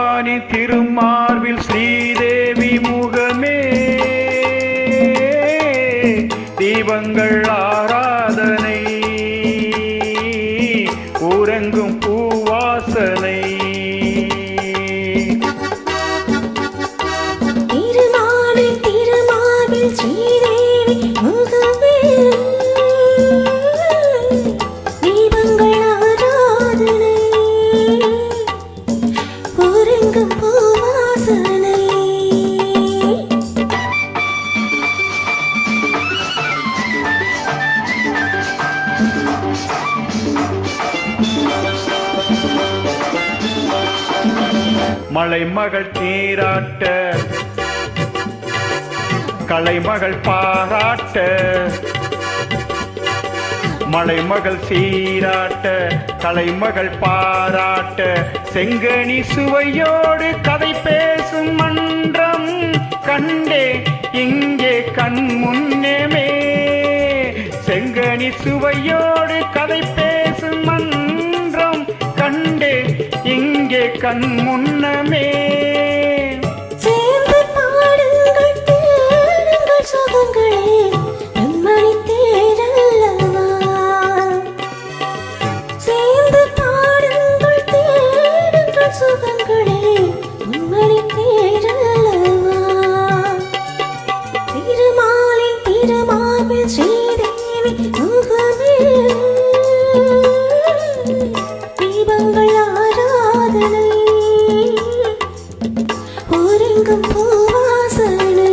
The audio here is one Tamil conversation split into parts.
திருவாணி திருமார்பில் ஸ்ரீதேவி முகமே தீபங்கள் ஆராதனை ஊரெங்கும் பூவாசனை மலைமகள் நீராட்ட கலைமகள் பாராட்ட மலைமகள் சீராட்ட கலைமகள் பாராட்ட செங்கனி சுவையோடு கதை பேசும் மன்றம் கண்டே இங்கே கண் முன்னமே செங்கனி சுவையோடு கதை பேசும் மன்றம் கண்டே இங்கே கண் முன்னமே சேர்ந்து பாடுங்கள் தேடுங்கள் சுகங்களே நன்மணி தேடல்லவா சேர்ந்து பாடுங்கள் தேடுங்கள் சுகங்களே நன்மணி தேடல்லவா திருமாலின் திருமாவில் ஸ்ரீதேவி முகமே தீபங்கள் ஆராதனை ஊரெங்கும் பூவாசனை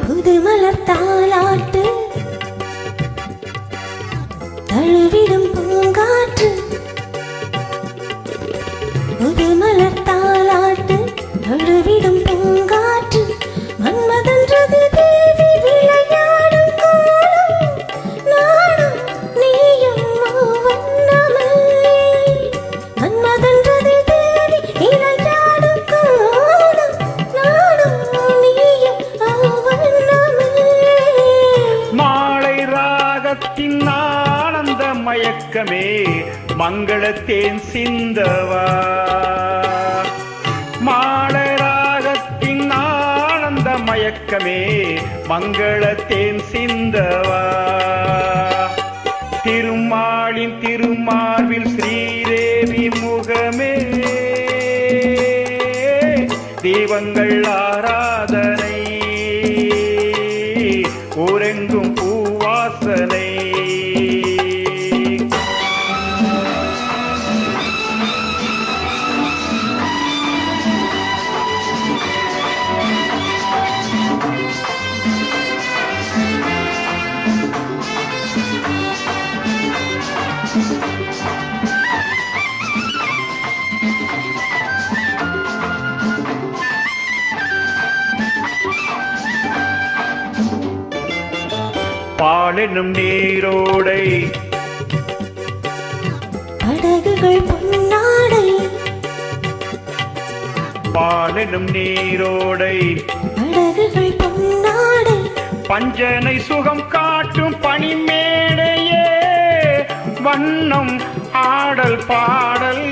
புதுமலர் தாலாட்டு தழுவிடும் பூங்காற்று புதுமலர் தாலாட்டு தழுவிடும் பூங்காற்று மன்மதன்றது தேவி விளையாடும் கோலம் நானும் நீயும் வண்ணமே மன்மதன்றது தேவி விளையாடும் கோலம் நானும் நீயும் வண்ணமே மாலை ராகத்தின் ஆனந்த மயக்கமே மங்களத்தேன் சிந்தவா மாலை ராகத்தின் ஆனந்த மயக்கமே மங்களத்தேன் சிந்தவா திருமாலின் திருமார்பில் ஸ்ரீதேவி முகமே தீபங்கள் ஆராதனை ஊரெங்கும் பூவாசனை பாலெனும் நீரோடை படகுகள் பொன்னாடை பாலெனும் நீரோடை படகுகள் பொன்னாடை பஞ்சனை சுகம் காட்டும் பனிமேடையே வண்ணம் ஆடல் பாடல்